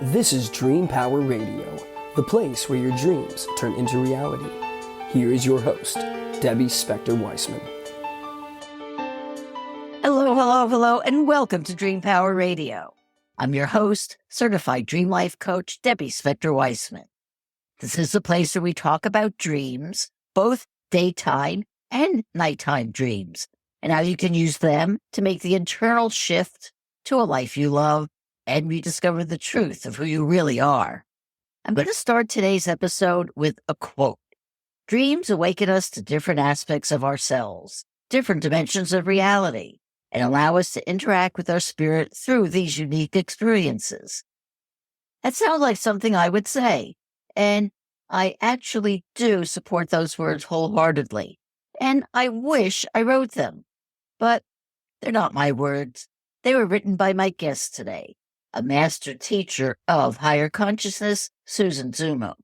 This is Dream Power Radio, the place where your dreams turn into reality. Here is your host, Debbie Spector-Weissman. Hello, and welcome to Dream Power Radio. I'm your host, certified dream life coach, Debbie Spector-Weissman. This is the place where we talk about dreams, both daytime and nighttime dreams, and how you can use them to make the internal shift to a life you love and rediscover the truth of who you really are. I'm going to start today's episode with a quote. Dreams awaken us to different aspects of ourselves, different dimensions of reality, and allow us to interact with our spirit through these unique experiences. That sounds like something I would say, and I actually do support those words wholeheartedly, and I wish I wrote them. But they're not my words. They were written by my guest today, a master teacher of higher consciousness, Susan Zummo.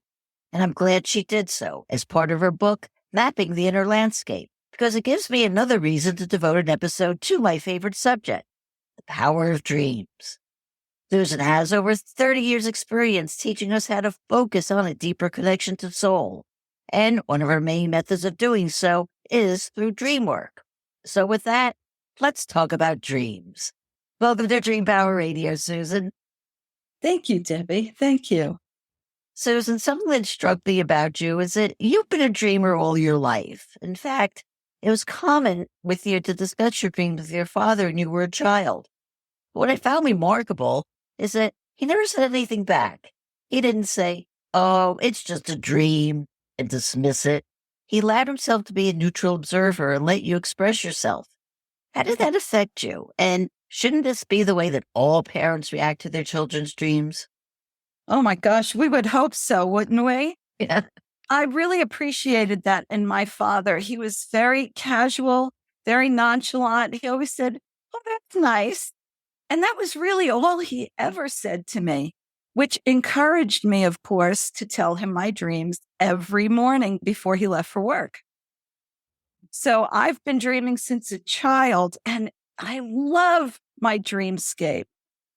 And I'm glad she did so as part of her book, Mapping the Inner Landscape, because it gives me another reason to devote an episode to my favorite subject, the power of dreams. Susan has over 30 years' experience teaching us how to focus on a deeper connection to soul. And one of her main methods of doing so is through dreamwork. So with that, let's talk about dreams. Welcome to Dream Power Radio, Susan. Thank you, Debbie. Thank you. Susan, something that struck me about you is that you've been a dreamer all your life. In fact, it was common with you to discuss your dreams with your father when you were a child. What I found remarkable is that he never said anything back. He didn't say, "Oh, it's just a dream," and dismiss it. He allowed himself to be a neutral observer and let you express yourself. How did that affect you? And shouldn't this be the way that all parents react to their children's dreams? Oh my gosh, we would hope so, wouldn't we? Yeah. I really appreciated that in my father. He was very casual, very nonchalant. He always said, "Oh, that's nice." And that was really all he ever said to me, which encouraged me, of course, to tell him my dreams every morning before he left for work. So I've been dreaming since a child, and I love my dreamscape.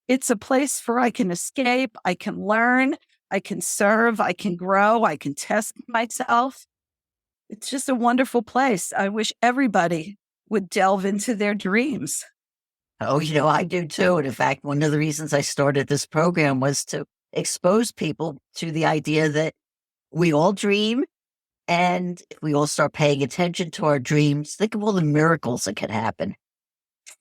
It's a place where I can escape, I can learn, I can serve, I can grow, I can test myself. It's just a wonderful place. I wish everybody would delve into their dreams. Oh, I do too. And in fact, one of the reasons I started this program was to expose people to the idea that we all dream. And if we all start paying attention to our dreams, think of all the miracles that can happen.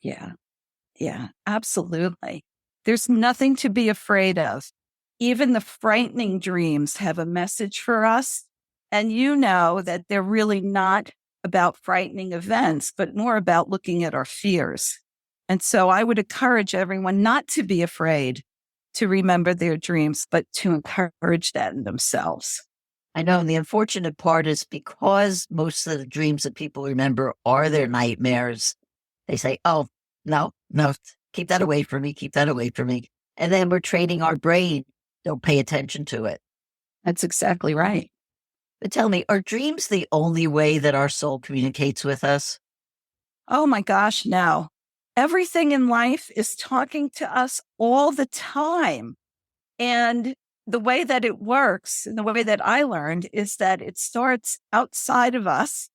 Yeah, absolutely. There's nothing to be afraid of. Even the frightening dreams have a message for us. And you know that they're really not about frightening events, but more about looking at our fears. And so I would encourage everyone not to be afraid to remember their dreams, but to encourage that in themselves. I know. And the unfortunate part is because most of the dreams that people remember are their nightmares, they say, "Oh, no, keep that away from me, keep that away from me." And then we're training our brain. Don't pay attention to it. That's exactly right. But tell me, are dreams the only way that our soul communicates with us? Oh my gosh, no. Everything in life is talking to us all the time. And the way that it works, and the way that I learned, is that it starts outside of us.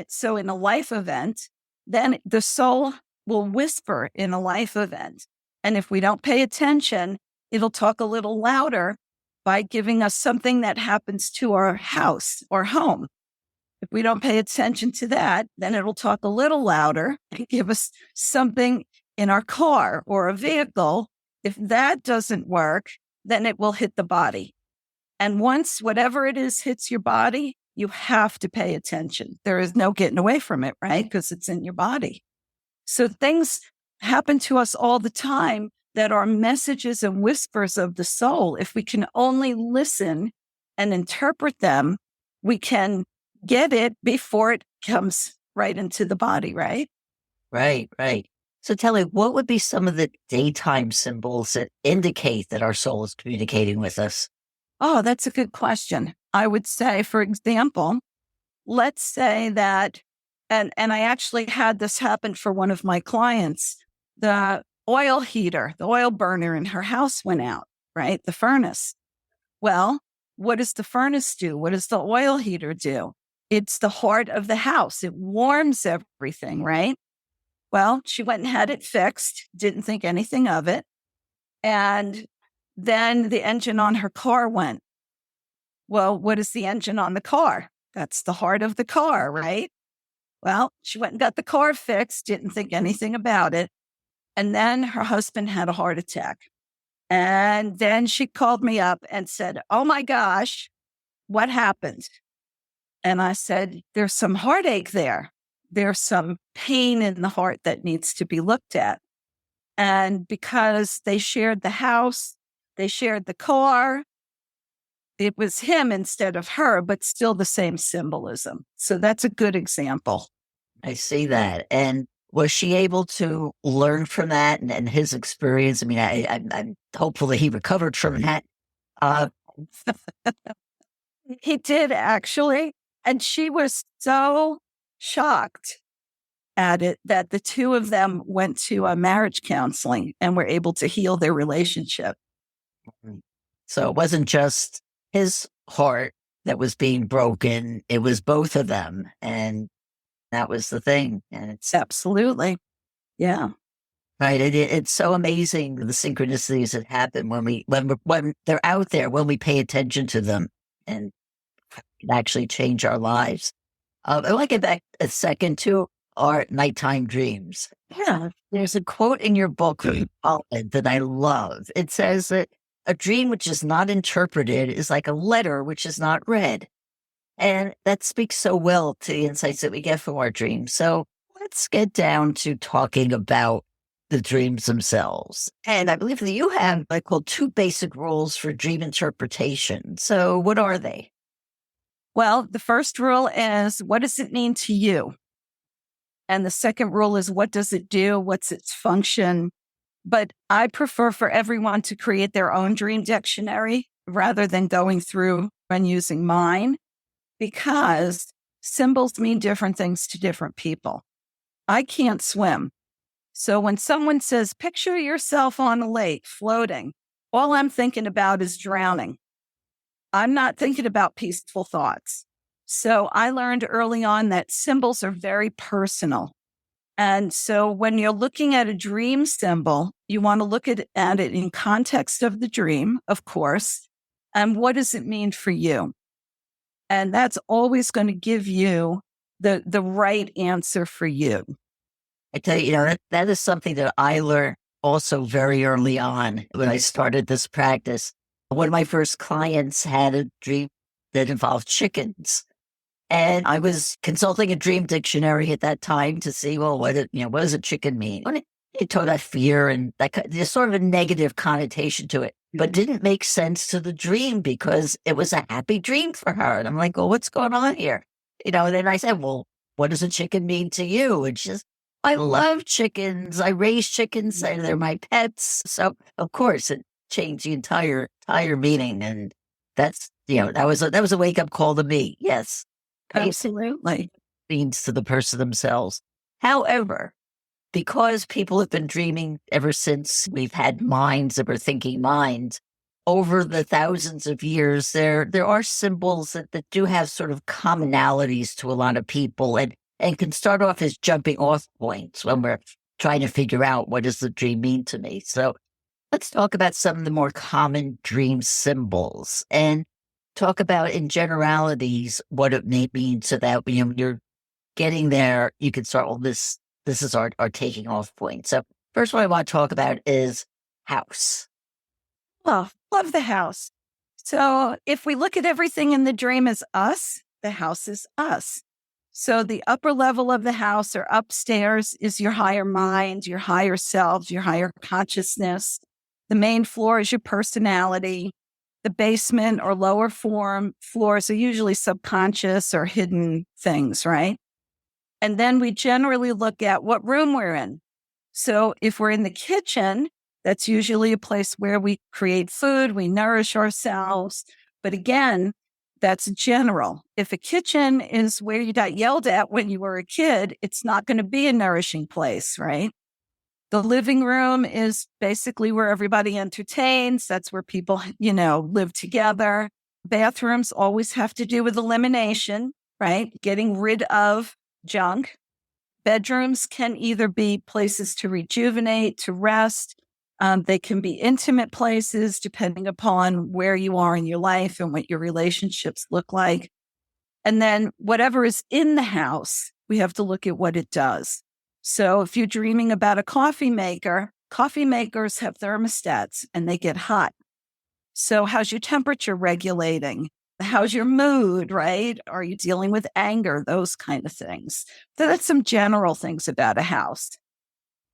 So in a life event, then the soul will whisper in a life event. And if we don't pay attention, it'll talk a little louder by giving us something that happens to our house or home. If we don't pay attention to that, then it'll talk a little louder and give us something in our car or a vehicle. If that doesn't work, then it will hit the body. And once whatever it is hits your body, you have to pay attention. There is no getting away from it, right? Because it's in your body. So things happen to us all the time that are messages and whispers of the soul. If we can only listen and interpret them, we can get it before it comes right into the body, right? Right. So tell me, what would be some of the daytime symbols that indicate that our soul is communicating with us? Oh, that's a good question. I would say, for example, let's say that, and I actually had this happen for one of my clients. The oil heater, the oil burner in her house went out. right? The furnace. Well, what does the furnace do? What does the oil heater do? It's the heart of the house. It warms everything, right? Well, she went and had it fixed, didn't think anything of it. And then the engine on her car went. Well, what is the engine on the car? That's the heart of the car, right? Well, she went and got the car fixed, didn't think anything about it. And then her husband had a heart attack. And then she called me up and said, "Oh my gosh, what happened?" And I said, "There's some heartache there. There's some pain in the heart that needs to be looked at." And because they shared the house, they shared the car, it was him instead of her, but still the same symbolism. So that's a good example. I see that. And was she able to learn from that and his experience? I mean, I'm hopeful that he recovered from that. Uh, He did actually. And she was so shocked at it that the two of them went to a marriage counseling and were able to heal their relationship. so it wasn't just his heart that was being broken, it was both of them. And that was the thing. And it's Absolutely. Yeah. right. It's so amazing the synchronicities that happen when they're out there, when we pay attention to them and can actually change our lives. I want to get back a second to our nighttime dreams. Yeah. There's a quote in your book that I love. It says that a dream which is not interpreted is like a letter which is not read. And that speaks so well to the insights that we get from our dreams. So let's get down to talking about the dreams themselves. And I believe that you have what I call 2 basic rules for dream interpretation. So what are they? Well, the first rule is, what does it mean to you? And the second rule is, what does it do? What's its function? But I prefer for everyone to create their own dream dictionary rather than going through and using mine, because symbols mean different things to different people. I can't swim. So when someone says, picture yourself on a lake floating, all I'm thinking about is drowning. I'm not thinking about peaceful thoughts. So I learned early on that symbols are very personal. And so when you're looking at a dream symbol, you want to look at it in context of the dream, of course. And what does it mean for you? And that's always going to give you the right answer for you. I tell you, that is something that I learned also very early on when I started this practice. One of my first clients had a dream that involved chickens. And I was consulting a dream dictionary at that time to see, well, what does a chicken mean? And it told that fear and there's sort of a negative connotation to it, but didn't make sense to the dream because it was a happy dream for her. And I'm like, well, what's going on here? And then I said, well, what does a chicken mean to you? And she's, I love chickens. I raise chickens and they're my pets. So of course it changed the entire meaning. And that's, that was a wake up call to me. Yes. Absolutely. Means to the person themselves. However, because people have been dreaming ever since we've had minds that were thinking minds, over the thousands of years, there are symbols that do have sort of commonalities to a lot of people and can start off as jumping off points when we're trying to figure out what does the dream mean to me. So let's talk about some of the more common dream symbols and talk about in generalities what it may mean so that when you're getting there, you can start, well, this is our taking off point. So first one I want to talk about is house. Oh, love the house. So if we look at everything in the dream as us, the house is us. So the upper level of the house or upstairs is your higher mind, your higher selves, your higher consciousness. The main floor is your personality. The basement or lower floors are usually subconscious or hidden things, right? And then we generally look at what room we're in. So if we're in the kitchen, that's usually a place where we create food, we nourish ourselves. But again, that's general. If a kitchen is where you got yelled at when you were a kid, it's not going to be a nourishing place, right? The living room is basically where everybody entertains. That's where people, live together. Bathrooms always have to do with elimination, right? Getting rid of junk. Bedrooms can either be places to rejuvenate, to rest. They can be intimate places depending upon where you are in your life and what your relationships look like. And then whatever is in the house, we have to look at what it does. So if you're dreaming about a coffee maker, coffee makers have thermostats and they get hot. So how's your temperature regulating? How's your mood, right? Are you dealing with anger? Those kind of things. So that's some general things about a house.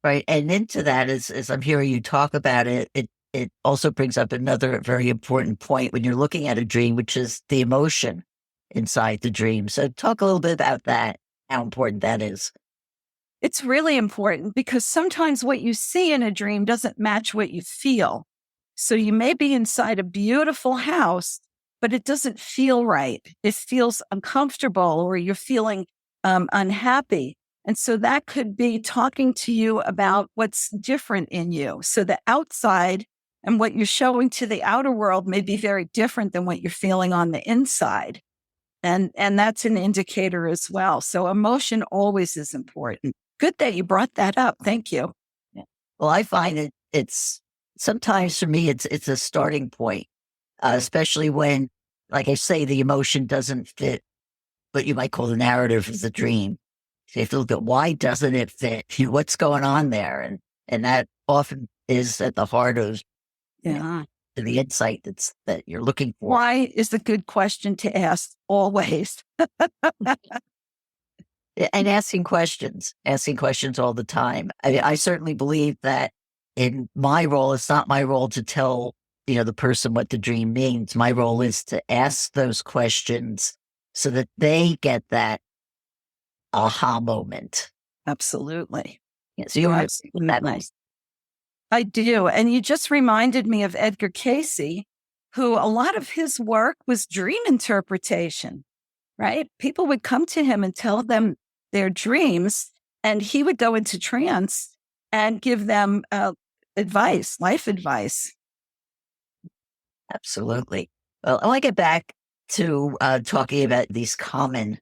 Right. And into that, as I'm hearing you talk about it, it also brings up another very important point when you're looking at a dream, which is the emotion inside the dream. So talk a little bit about that, how important that is. It's really important because sometimes what you see in a dream doesn't match what you feel. So you may be inside a beautiful house, but it doesn't feel right. It feels uncomfortable or you're feeling unhappy. And so that could be talking to you about what's different in you. So the outside and what you're showing to the outer world may be very different than what you're feeling on the inside. And that's an indicator as well. So emotion always is important. Good that you brought that up. Thank you. Yeah. Well, I find it's sometimes for me, it's a starting point, especially when, like I say, the emotion doesn't fit what you might call the narrative of the dream. So you have to look at why doesn't it fit? What's going on there? And that often is at the heart of the insight that you're looking for. Why is a good question to ask always. And asking questions all the time. I certainly believe that in my role, it's not my role to tell, the person what the dream means. My role is to ask those questions so that they get that aha moment. Absolutely. Yeah, so you have that nice. I do. And you just reminded me of Edgar Cayce, who a lot of his work was dream interpretation, right? People would come to him and tell them their dreams, and he would go into trance and give them advice, life advice. Absolutely. Well, I want to get back to talking about these common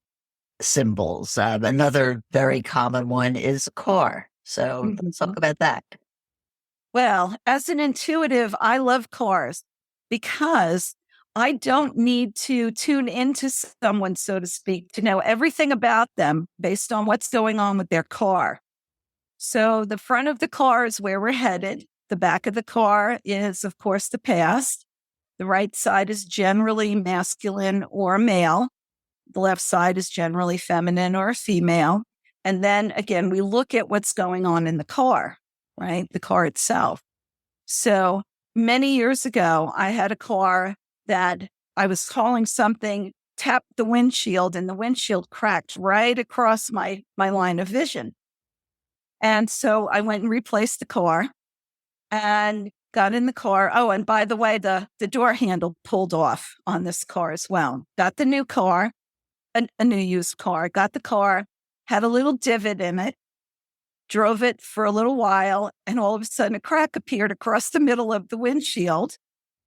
symbols. Another very common one is a car. So let's talk about that. Well, as an intuitive, I love cars because I don't need to tune into someone, so to speak, to know everything about them based on what's going on with their car. So the front of the car is where we're headed. The back of the car is, of course, the past. The right side is generally masculine or male. The left side is generally feminine or female. And then again, we look at what's going on in the car, right? The car itself. So many years ago, I had a car that I was calling something, tapped the windshield, and the windshield cracked right across my line of vision. And so I went and replaced the car and got in the car. Oh, and by the way, the door handle pulled off on this car as well. Got the new car, a new used car, got the car, had a little divot in it, drove it for a little while, and all of a sudden a crack appeared across the middle of the windshield.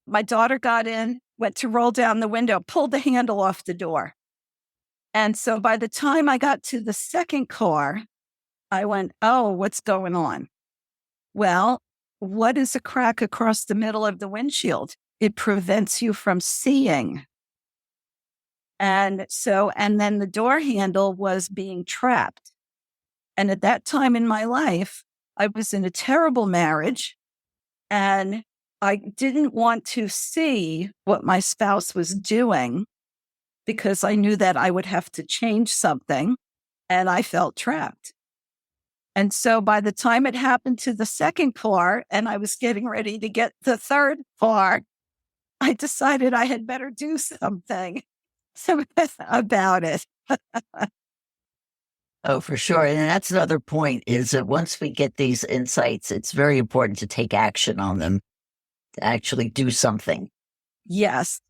My daughter got in, went to roll down the window, pulled the handle off the door. And so by the time I got to the second car, I went, oh, what's going on? Well, what is a crack across the middle of the windshield? It prevents you from seeing. And then the door handle was being trapped. And at that time in my life, I was in a terrible marriage and I didn't want to see what my spouse was doing because I knew that I would have to change something and I felt trapped. And so by the time it happened to the second car and I was getting ready to get the third car, I decided I had better do something about it. Oh, for sure. And that's another point is that once we get these insights, it's very important to take action on them, to actually do something. Yes.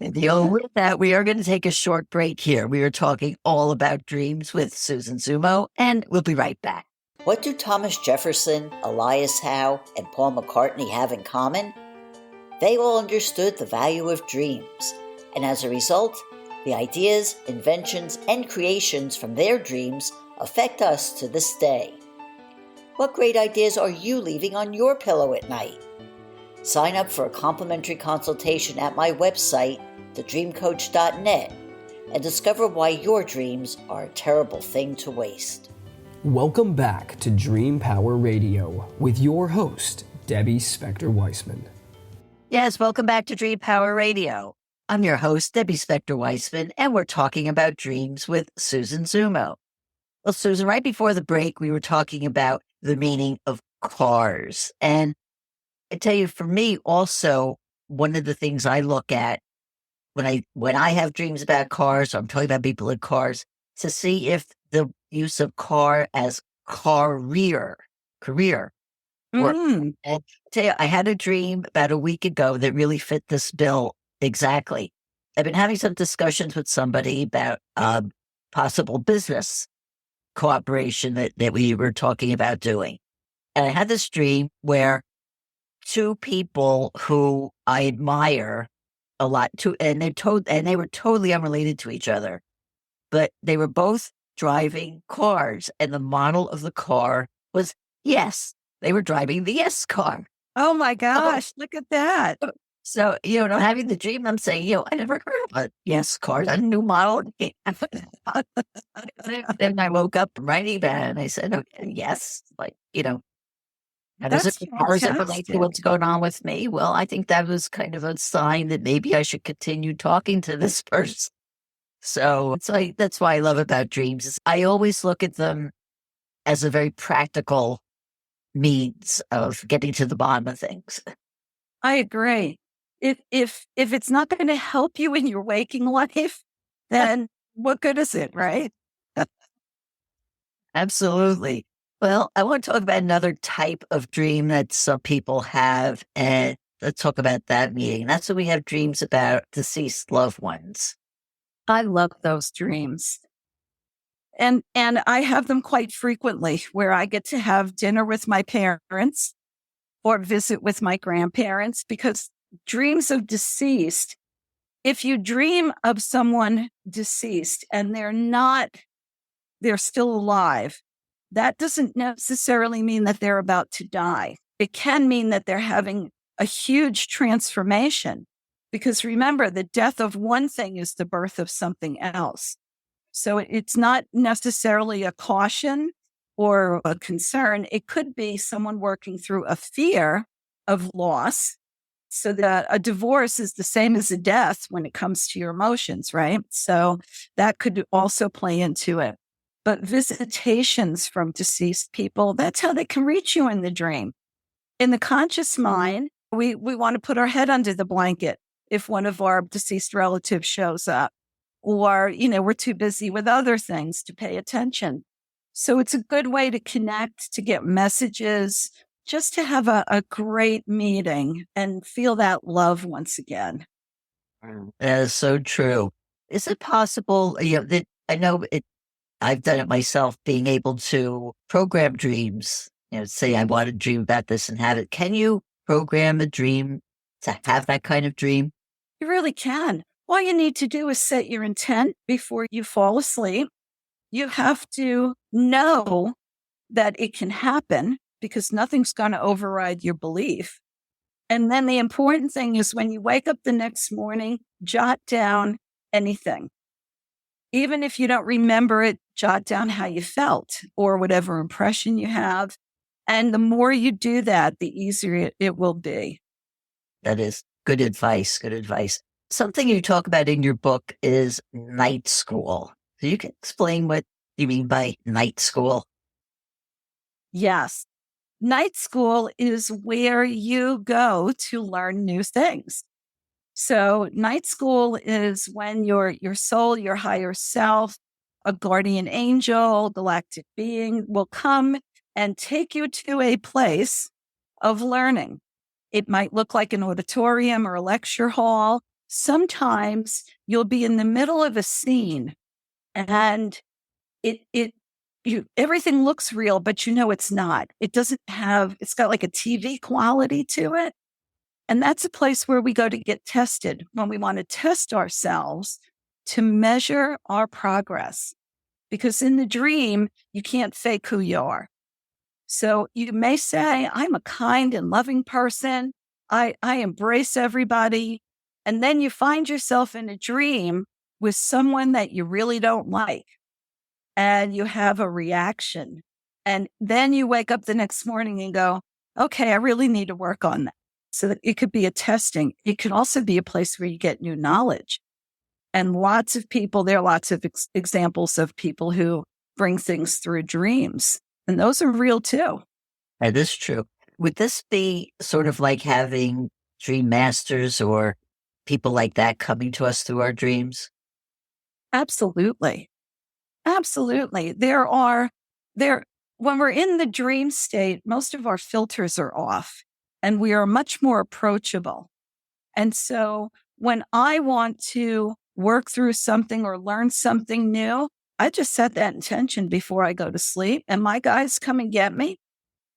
With that, we are going to take a short break here. We are talking all about dreams with Susan Zummo, and we'll be right back. What do Thomas Jefferson, Elias Howe, and Paul McCartney have in common? They all understood the value of dreams, and as a result, the ideas, inventions, and creations from their dreams affect us to this day. What great ideas are you leaving on your pillow at night? Sign up for a complimentary consultation at my website, thedreamcoach.net, and discover why your dreams are a terrible thing to waste. Welcome back to Dream Power Radio with your host, Debbie Spector-Weissman. Yes, welcome back to Dream Power Radio. I'm your host, Debbie Spector-Weissman, and we're talking about dreams with Susan Zummo. Well, Susan, right before the break, we were talking about the meaning of cars. And I tell you, for me also, one of the things I look at when I have dreams about cars, or I'm talking about people in cars, to see if the use of car as career. Or, and I tell you, I had a dream about a week ago that really fit this bill exactly. I've been having some discussions with somebody about possible business cooperation that we were talking about doing. And I had this dream where two people who I admire a lot, and they were totally unrelated to each other, but they were both driving cars, and the model of the car was Yes. They were driving the Yes car. Oh my gosh, look at that. So, having the dream, I'm saying, I never heard of a Yes car, a new model. Then I woke up writing that and I said, okay, yes, how does That's how does it relate to fantastic. what's going on with me? Well, I think that was kind of a sign that maybe I should continue talking to this person. So that's why I love about dreams is I always look at them as a very practical means of getting to the bottom of things. I agree. If it's not going to help you in your waking life, then what good is it, right? Absolutely. Well, I want to talk about another type of dream that some people have, and let's talk about that meeting. That's when we have dreams about deceased loved ones. I love those dreams. And I have them quite frequently where I get to have dinner with my parents or visit with my grandparents because dreams of deceased, if you dream of someone deceased and they're still alive, that doesn't necessarily mean that they're about to die. It can mean that they're having a huge transformation because remember, the death of one thing is the birth of something else. So it's not necessarily a caution or a concern. It could be someone working through a fear of loss. So that a divorce is the same as a death when it comes to your emotions, right? So that could also play into it. But visitations from deceased people, that's how they can reach you in the dream. In the conscious mind, we want to put our head under the blanket if one of our deceased relatives shows up. Or, we're too busy with other things to pay attention. So it's a good way to connect, to get messages, just to have a great meeting and feel that love once again. That is so true. Is it possible, that I know I've done it myself, being able to program dreams, say I want to dream about this and have it. Can you program a dream to have that kind of dream? You really can. All you need to do is set your intent before you fall asleep. You have to know that it can happen because nothing's going to override your belief. And then the important thing is when you wake up the next morning, jot down anything. Even if you don't remember it, jot down how you felt or whatever impression you have. And the more you do that, the easier it will be. That is good advice. Good advice. Something you talk about in your book is night school. So you can explain what you mean by night school. Yes. Night school is where you go to learn new things. So night school is when your soul, your higher self, a guardian angel, galactic being will come and take you to a place of learning. It might look like an auditorium or a lecture hall. sometimes you'll be in the middle of a scene and everything looks real, but it's not. It's got like a TV quality to it. And that's a place where we go to get tested when we want to test ourselves to measure our progress. Because in the dream, you can't fake who you are. So you may say, I'm a kind and loving person. I embrace everybody. And then you find yourself in a dream with someone that you really don't like. And you have a reaction. And then you wake up the next morning and go, okay, I really need to work on that. So that it could be a testing. It could also be a place where you get new knowledge. And lots of people, there are lots of examples of people who bring things through dreams. And those are real too. That is true. Would this be sort of like having dream masters or people like that coming to us through our dreams? Absolutely. Absolutely. When we're in the dream state, most of our filters are off and we are much more approachable. And so when I want to work through something or learn something new, I just set that intention before I go to sleep, and my guys come and get me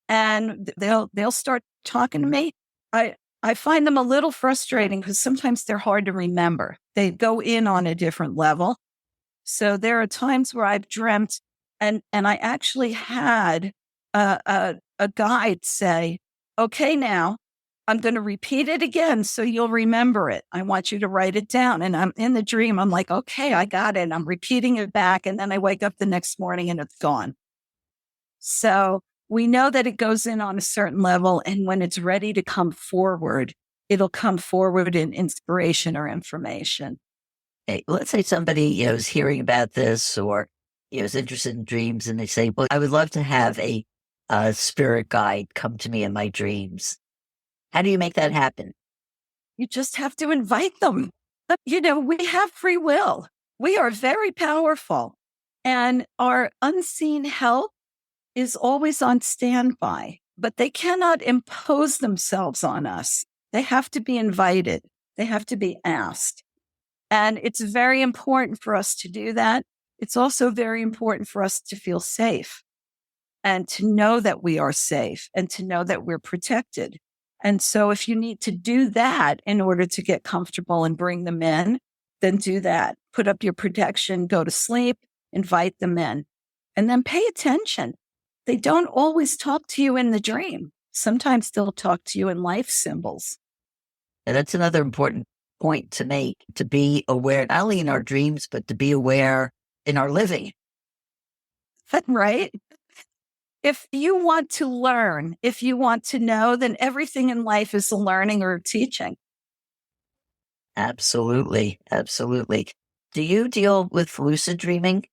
and they'll start talking to me. I find them a little frustrating because sometimes they're hard to remember. They go in on a different level. So there are times where I've dreamt and I actually had a guide say, okay, now I'm going to repeat it again so you'll remember it. I want you to write it down. And I'm in the dream. I'm like, okay, I got it. I'm repeating it back. And then I wake up the next morning and it's gone. So we know that it goes in on a certain level. And when it's ready to come forward, it'll come forward in inspiration or information. Hey, let's say somebody is hearing about this or is interested in dreams and they say, well, I would love to have a spirit guide come to me in my dreams. How do you make that happen? You just have to invite them. We have free will. We are very powerful. And our unseen help is always on standby, but they cannot impose themselves on us. They have to be invited. They have to be asked. And it's very important for us to do that. It's also very important for us to feel safe and to know that we are safe and to know that we're protected. And so if you need to do that in order to get comfortable and bring them in, then do that. Put up your protection, go to sleep, invite them in, and then pay attention. They don't always talk to you in the dream. Sometimes they'll talk to you in life symbols. And that's another important point to make, to be aware, not only in our dreams, but to be aware in our living. Right? If you want to learn, if you want to know, then everything in life is a learning or a teaching. Absolutely. Absolutely. Do you deal with lucid dreaming?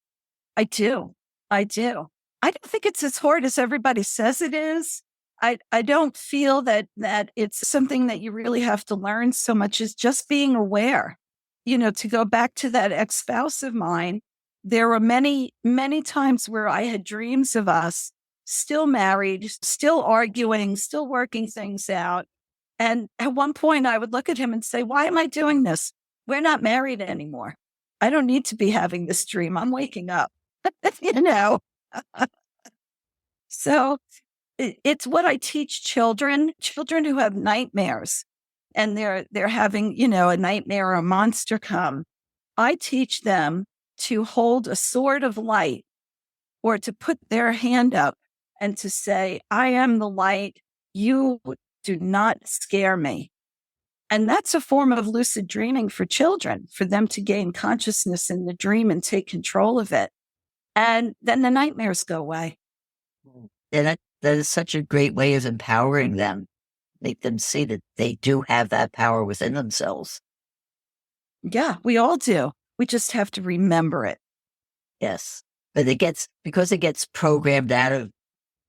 I do. I don't think it's as hard as everybody says it is. I don't feel that it's something that you really have to learn so much as just being aware. To go back to that ex-spouse of mine, there were many, many times where I had dreams of us still married, still arguing, still working things out. And at one point I would look at him and say, why am I doing this? We're not married anymore. I don't need to be having this dream. I'm waking up, So it's what I teach children who have nightmares and they're having, a nightmare or a monster come. I teach them to hold a sword of light or to put their hand up and to say, I am the light. You do not scare me. And that's a form of lucid dreaming for children, for them to gain consciousness in the dream and take control of it. And then the nightmares go away. And that is such a great way of empowering them. Make them see that they do have that power within themselves. Yeah, we all do. We just have to remember it. Yes. But because it gets programmed out of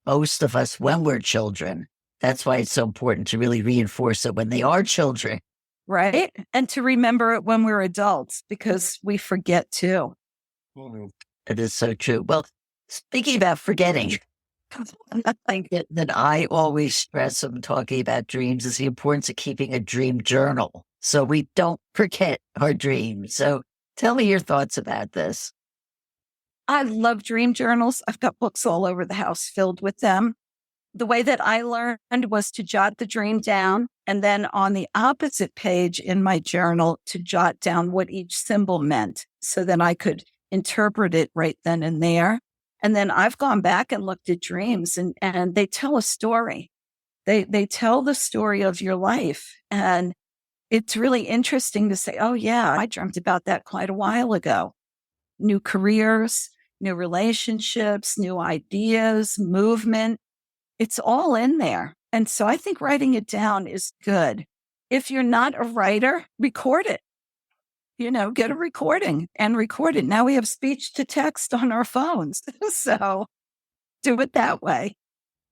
most of us when we're children. That's why it's so important to really reinforce it when they are children. Right. And to remember it when we're adults, because we forget too. It is so true. Well, speaking about forgetting, I think that I always stress when talking about dreams is the importance of keeping a dream journal. so we don't forget our dreams. So tell me your thoughts about this. I love dream journals. I've got books all over the house filled with them. The way that I learned was to jot the dream down, and then on the opposite page in my journal to jot down what each symbol meant so that I could interpret it right then and there. And then I've gone back and looked at dreams, and they tell a story. They tell the story of your life. And it's really interesting to say, oh yeah, I dreamt about that quite a while ago. New careers, new relationships, new ideas, movement. It's all in there. And so I think writing it down is good. If you're not a writer, record it. Get a recording and record it. Now we have speech to text on our phones. So do it that way.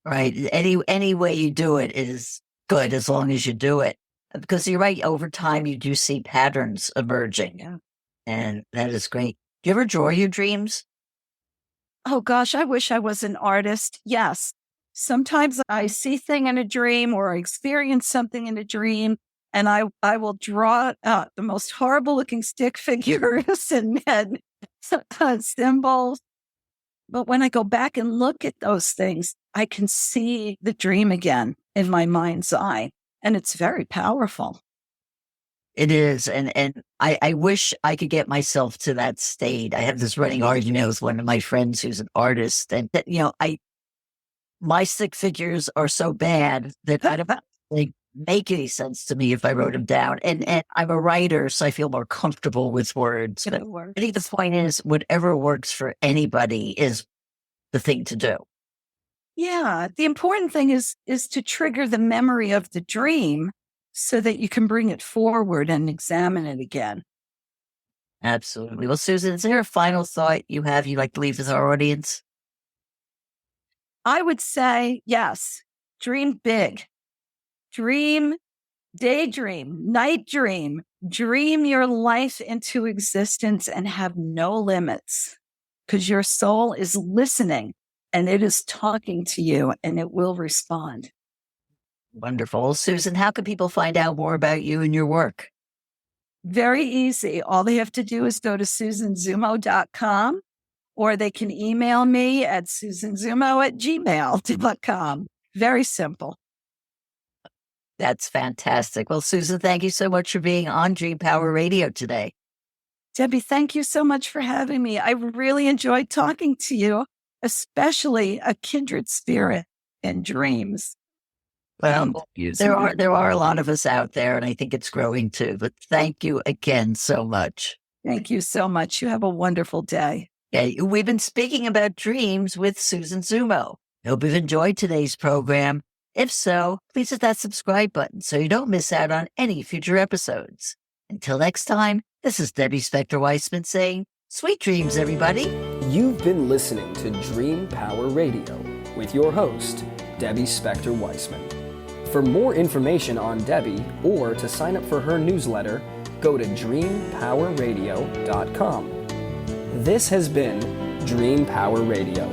Right. Any way you do it is good as long as you do it. Because you're right, over time you do see patterns emerging. Yeah. And that is great. Do you ever draw your dreams? Oh gosh, I wish I was an artist. Yes. Sometimes I see thing in a dream or I experience something in a dream, and I will draw the most horrible looking stick figures and symbols. But when I go back and look at those things, I can see the dream again in my mind's eye. And it's very powerful. It is. And I wish I could get myself to that state. I have this running argument with one of my friends who's an artist, and that, my stick figures are so bad that I don't make any sense to me if I wrote them down. And I'm a writer, so I feel more comfortable with words. But I think the point is, whatever works for anybody is the thing to do. Yeah. The important thing is to trigger the memory of the dream so that you can bring it forward and examine it again. Absolutely. Well, Susan, is there a final thought you'd like to leave with our audience? I would say, yes, dream big. Dream, daydream, night dream. Dream your life into existence and have no limits, because your soul is listening and it is talking to you and it will respond. Wonderful. Susan, how can people find out more about you and your work? Very easy. All they have to do is go to susanzummo.com, or they can email me at susanzummo@gmail.com. Very simple. That's fantastic. Well, Susan, thank you so much for being on Dream Power Radio today. Debbie, thank you so much for having me. I really enjoyed talking to you, especially a kindred spirit and dreams. Well, there are a lot of us out there, and I think it's growing too. But thank you again so much. Thank you so much. You have a wonderful day. Okay, we've been speaking about dreams with Susan Zummo. Hope you've enjoyed today's program. If so, please hit that subscribe button so you don't miss out on any future episodes. Until next time, this is Debbie Spector-Weissman saying, sweet dreams, everybody. You've been listening to Dream Power Radio with your host, Debbie Spector-Weissman. For more information on Debbie or to sign up for her newsletter, go to dreampowerradio.com. This has been Dream Power Radio.